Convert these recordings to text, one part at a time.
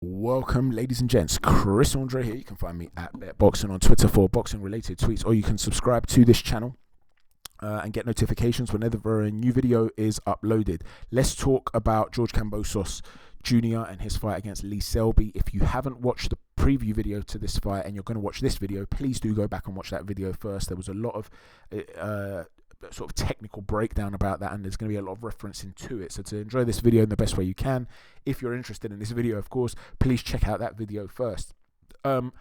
Welcome, ladies and gents. Chris Andre here. You can find me at BetBoxing on Twitter for boxing-related tweets, or you can subscribe to this channel and get notifications whenever a new video is uploaded. Let's talk about George Kambosos Jr. and his fight against Lee Selby. If you haven't watched the preview video to this fight and you're going to watch this video, please do go back and watch that video first. There was a lot of sort of technical breakdown about that, and there's going to be a lot of referencing to it. So to enjoy this video in the best way you can, if you're interested in this video, of course, please check out that video first. In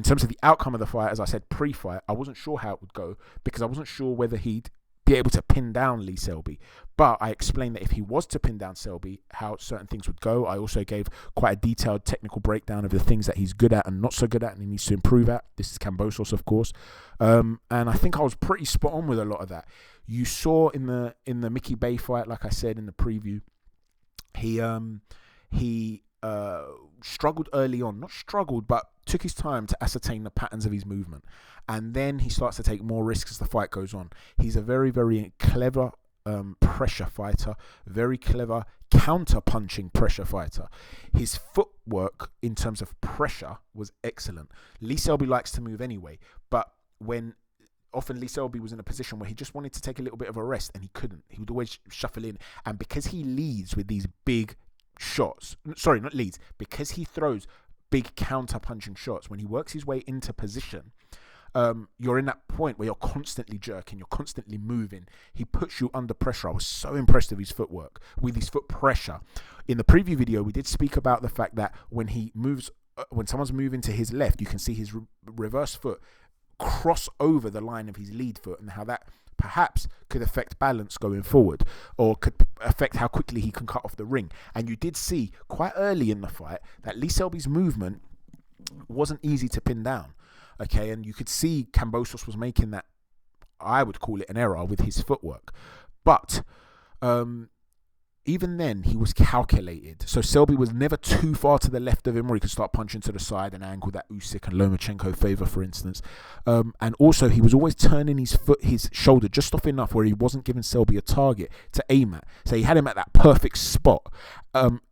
terms of the outcome of the fight, as I said pre-fight, I wasn't sure how it would go because I wasn't sure whether he'd be able to pin down Lee Selby. But I explained that if he was to pin down Selby, how certain things would go. I also gave quite a detailed technical breakdown of the things that he's good at and not so good at and he needs to improve at. This is Kambosos, of course. And I think I was pretty spot on with a lot of that. You saw in the Mickey Bay fight, like I said in the preview, he struggled early on. Not struggled, but took his time to ascertain the patterns of his movement. And then he starts to take more risks as the fight goes on. He's a very, very clever pressure fighter, very clever counter-punching pressure fighter. His footwork in terms of pressure was excellent. Lee Selby likes to move anyway, but often Lee Selby was in a position where he just wanted to take a little bit of a rest and he couldn't. He would always shuffle in. And because he leads with these big shots, because he throws big counter-punching shots, when he works his way into position, you're in that point where you're constantly jerking, you're constantly moving. He puts you under pressure. I was so impressed with his footwork, with his foot pressure. In the preview video, we did speak about the fact that when he moves, when someone's moving to his left, you can see his reverse foot cross over the line of his lead foot, and how that perhaps could affect balance going forward, or could affect how quickly he can cut off the ring. And you did see quite early in the fight that Lee Selby's movement wasn't easy to pin down. Okay, and you could see Kambosos was making that, I would call it an error with his footwork. But even then, he was calculated. So Selby was never too far to the left of him where he could start punching to the side and angle that Usyk and Lomachenko favor, for instance. And also, he was always turning his shoulder just off enough where he wasn't giving Selby a target to aim at. So he had him at that perfect spot.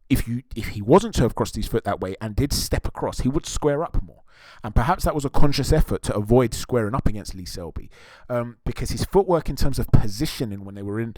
If he wasn't to have crossed his foot that way and did step across, he would square up more. And perhaps that was a conscious effort to avoid squaring up against Lee Selby, because his footwork in terms of positioning when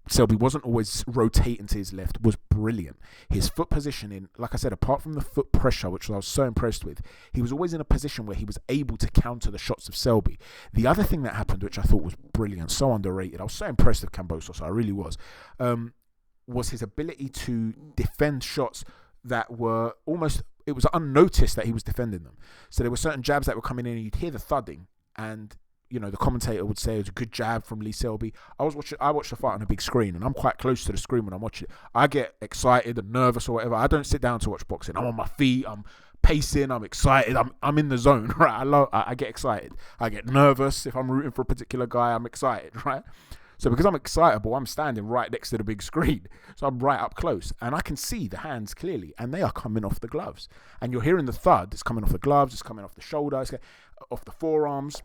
Selby wasn't always rotating to his left was brilliant. His foot positioning, like I said, apart from the foot pressure, which I was so impressed with, he was always in a position where he was able to counter the shots of Selby. The other thing that happened, which I thought was brilliant, so underrated, I was so impressed with Kambosos, I really was his ability to defend shots that were almost, it was unnoticed that he was defending them. So there were certain jabs that were coming in and you'd hear the thudding, and the commentator would say it was a good jab from Lee Selby. I watched the fight on a big screen, and I'm quite close to the screen when I'm watching it. I get excited and nervous or whatever. I don't sit down to watch boxing. I'm on my feet, I'm pacing, I'm excited, I'm in the zone, right? I get excited. I get nervous if I'm rooting for a particular guy, I'm excited, right? So because I'm excitable, I'm standing right next to the big screen. So I'm right up close. And I can see the hands clearly. And they are coming off the gloves. And you're hearing the thud. It's coming off the gloves. It's coming off the shoulder. It's off the forearms.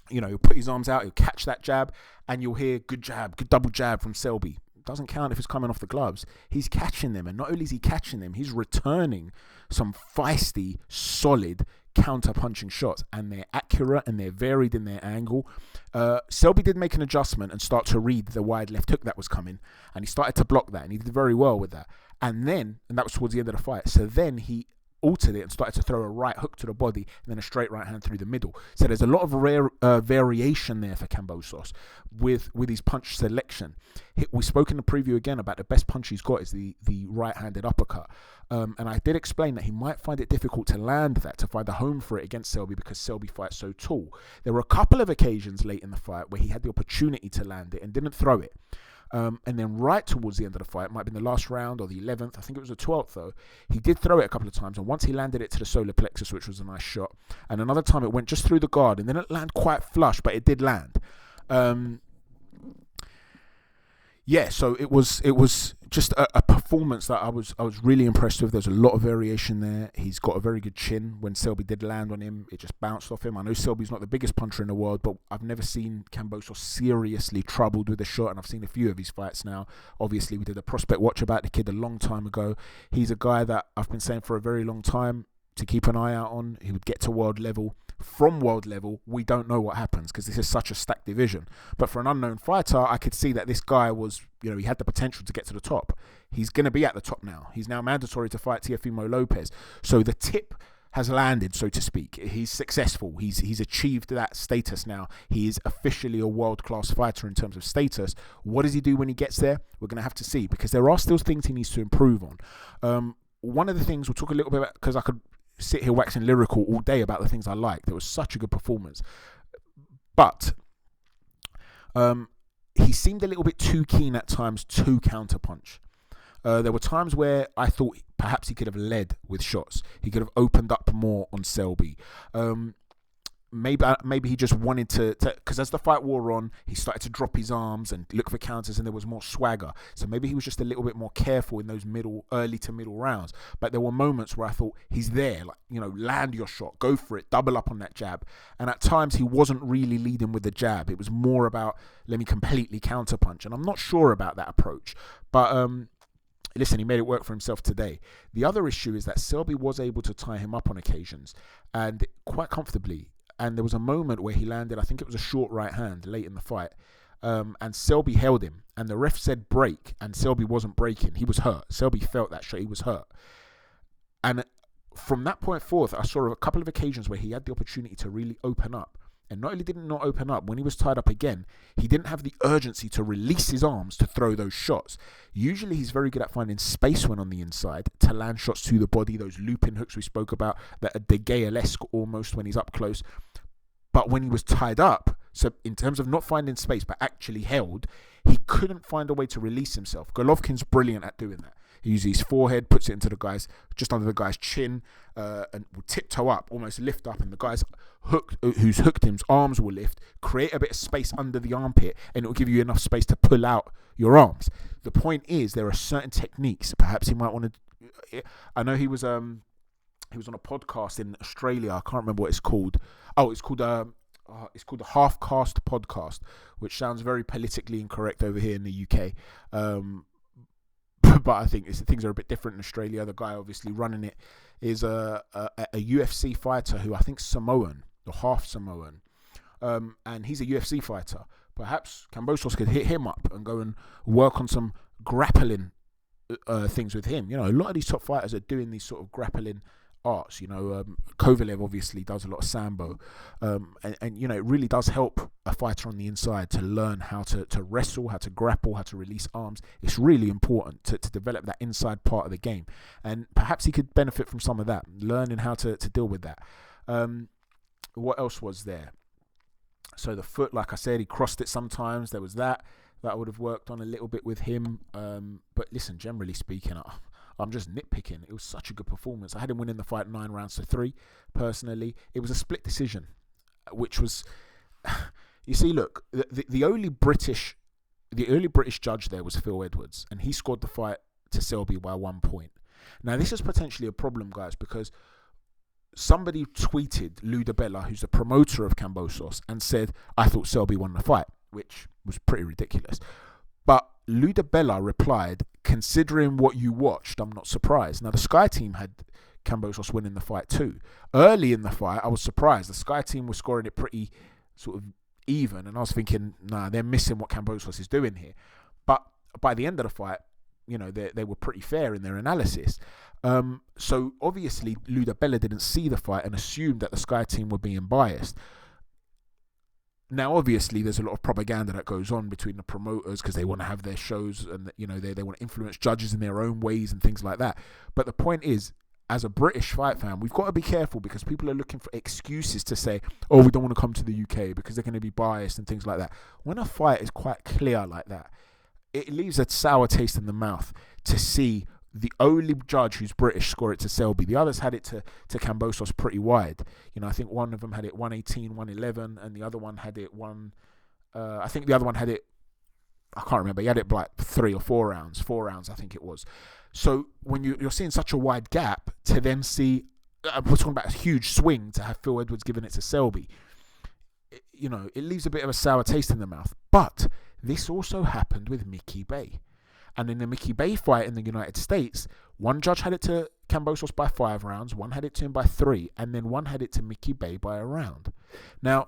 He'll put his arms out. He'll catch that jab. And you'll hear good jab, good double jab from Selby. Doesn't count if it's coming off the gloves. He's catching them. And not only is he catching them, he's returning some feisty, solid counter-punching shots, and they're accurate and they're varied in their angle. Selby did make an adjustment and start to read the wide left hook that was coming, and he started to block that, and he did very well with that. And that was towards the end of the fight. So then he altered it and started to throw a right hook to the body and then a straight right hand through the middle. So there's a lot of rare variation there for Kambosos with his punch selection. We spoke in the preview again about the best punch he's got is the right-handed uppercut. And I did explain that he might find it difficult to land that, to find a home for it against Selby because Selby fights so tall. There were a couple of occasions late in the fight where he had the opportunity to land it and didn't throw it. And then right towards the end of the fight, it might have been the last round or the 11th, I think it was the 12th though, he did throw it a couple of times, and once he landed it to the solar plexus, which was a nice shot, and another time it went just through the guard and didn't land quite flush, but it did land. So it was just a performance that I was really impressed with. There's a lot of variation there. He's got a very good chin. When Selby did land on him, it just bounced off him. I know Selby's not the biggest puncher in the world, but I've never seen Kambosos seriously troubled with a shot, and I've seen a few of his fights now. Obviously, we did a prospect watch about the kid a long time ago. He's a guy that I've been saying for a very long time to keep an eye out on. He would get to world level. From world level, we don't know what happens because this is such a stacked division. But for an unknown fighter, I could see that this guy was, he had the potential to get to the top. He's going to be at the top now. He's now mandatory to fight Teofimo Lopez. So the tip has landed, so to speak. He's successful. He's achieved that status now. He is officially a world-class fighter in terms of status. What does he do when he gets there? We're going to have to see, because there are still things he needs to improve on. One of the things we'll talk a little bit about, because I could sit here waxing lyrical all day about the things I liked. It was such a good performance. But he seemed a little bit too keen at times to counterpunch. There were times where I thought perhaps he could have led with shots. He could have opened up more on Selby. Maybe he just wanted to, because as the fight wore on, he started to drop his arms and look for counters, and there was more swagger. So maybe he was just a little bit more careful in those early to middle rounds. But there were moments where I thought, he's there, land your shot, go for it, double up on that jab. And at times he wasn't really leading with the jab. It was more about, let me completely counterpunch. And I'm not sure about that approach. But listen, he made it work for himself today. The other issue is that Selby was able to tie him up on occasions, and quite comfortably. And there was a moment where he landed, I think it was a short right hand late in the fight, and Selby held him, and the ref said break, and Selby wasn't breaking. He was hurt. Selby felt that shot. He was hurt. And from that point forth, I saw a couple of occasions where he had the opportunity to really open up. And not only did he not open up, when he was tied up again, he didn't have the urgency to release his arms to throw those shots. Usually he's very good at finding space when on the inside to land shots to the body, those looping hooks we spoke about, that are De Gea-esque almost when he's up close. But when he was tied up, so in terms of not finding space but actually held, he couldn't find a way to release himself. Golovkin's brilliant at doing that. He uses his forehead, puts it into just under the guy's chin, and will tiptoe up, almost lift up, and the guy's who's hooked him's arms will lift, create a bit of space under the armpit, and it will give you enough space to pull out your arms. The point is, there are certain techniques. Perhaps he might want to. I know he was on a podcast in Australia. I can't remember what it's called. Oh, it's called the Half Cast Podcast, which sounds very politically incorrect over here in the UK. But I think things are a bit different in Australia. The guy obviously running it is a UFC fighter who I think Samoan or half Samoan, and he's a UFC fighter. Perhaps Kambosos could hit him up and go and work on some grappling things with him. A lot of these top fighters are doing these sort of grappling arts. Kovalev obviously does a lot of sambo, and it really does help a fighter on the inside to learn how to wrestle, how to grapple, how to release arms. It's really important to develop that inside part of the game, and perhaps he could benefit from some of that, learning how to deal with that. What else was there? So the foot, like I said, he crossed it sometimes. There was that would have worked on a little bit with him. But listen, generally speaking, I'm just nitpicking. It was such a good performance. I had him winning the fight 9 rounds to 3, personally. It was a split decision, which was, you see, look, the only British judge there was Phil Edwards, and he scored the fight to Selby by 1 point. Now, this is potentially a problem, guys, because somebody tweeted Lou DiBella, who's the promoter of Kambosos, and said, I thought Selby won the fight, which was pretty ridiculous. But Lou DiBella replied, considering what you watched, I'm not surprised. Now, the Sky team had Kambosos winning the fight too. Early in the fight, I was surprised. The Sky team was scoring it pretty sort of even, and I was thinking, nah, they're missing what Kambosos is doing here. But by the end of the fight, they were pretty fair in their analysis. So obviously, Lou DiBella didn't see the fight and assumed that the Sky team were being biased. Now, obviously, there's a lot of propaganda that goes on between the promoters because they want to have their shows and, they want to influence judges in their own ways and things like that. But the point is, as a British fight fan, we've got to be careful because people are looking for excuses to say, oh, we don't want to come to the UK because they're going to be biased and things like that. When a fight is quite clear like that, it leaves a sour taste in the mouth to see the only judge who's British score it to Selby. The others had it to Kambosos pretty wide. I think one of them had it 118, 111, and the other one had it I think the other one had it I can't remember. He had it like 3 or 4 rounds. 4 rounds, I think it was. So when you're seeing such a wide gap, to then see, we're talking about a huge swing to have Phil Edwards giving it to Selby. It leaves a bit of a sour taste in the mouth. But this also happened with Mickey Bey. And in the Mickey Bey fight in the United States, one judge had it to Kambosos by 5 rounds, one had it to him by 3, and then one had it to Mickey Bey by a round. Now,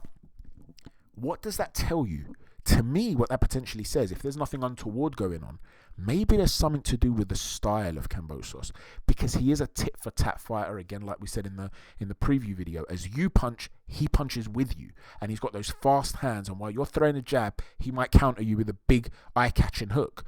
what does that tell you? To me, what that potentially says, if there's nothing untoward going on, maybe there's something to do with the style of Kambosos, because he is a tit-for-tat fighter, again, like we said in the preview video. As you punch, he punches with you, and he's got those fast hands, and while you're throwing a jab, he might counter you with a big eye-catching hook.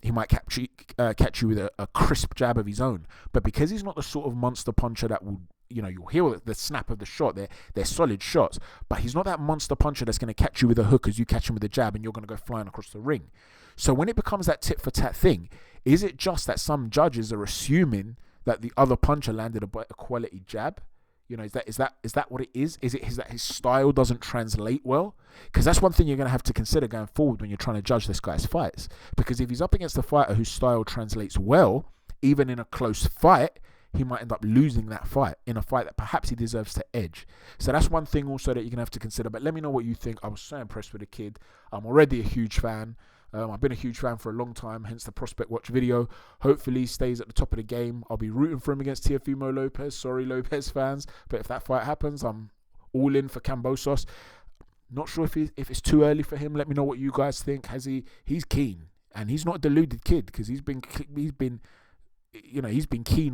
He might catch you with a crisp jab of his own. But because he's not the sort of monster puncher that will, you'll hear the snap of the shot. They're solid shots. But he's not that monster puncher that's going to catch you with a hook as you catch him with a jab and you're going to go flying across the ring. So when it becomes that tit-for-tat thing, is it just that some judges are assuming that the other puncher landed a quality jab? Is that what it is? Is that his style doesn't translate well? Because that's one thing you're going to have to consider going forward when you're trying to judge this guy's fights. Because if he's up against a fighter whose style translates well, even in a close fight, he might end up losing that fight in a fight that perhaps he deserves to edge. So that's one thing also that you're going to have to consider. But let me know what you think. I was so impressed with the kid. I'm already a huge fan. I've been a huge fan for a long time, hence the Prospect Watch video. Hopefully he stays at the top of the game. I'll be rooting for him against Teofimo Lopez. Sorry, Lopez fans. But if that fight happens, I'm all in for Kambosos. Not sure if it's too early for him. Let me know what you guys think. He's keen. And he's not a deluded kid, because he's been keen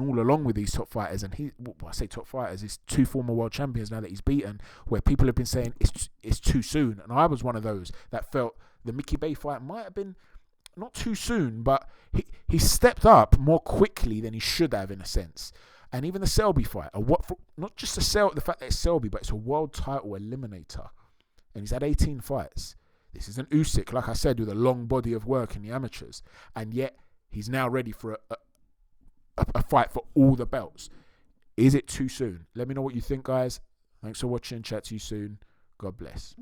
all along with these top fighters. And I say top fighters, he's 2 former world champions now that he's beaten, where people have been saying it's too soon. And I was one of those that felt the Mickey Bey fight might have been not too soon, but he stepped up more quickly than he should have, in a sense. And even the Selby fight, not just the fact that it's Selby, but it's a world title eliminator. And he's had 18 fights. This is an Usyk, like I said, with a long body of work in the amateurs. And yet, he's now ready for a fight for all the belts. Is it too soon? Let me know what you think, guys. Thanks for watching. Chat to you soon. God bless.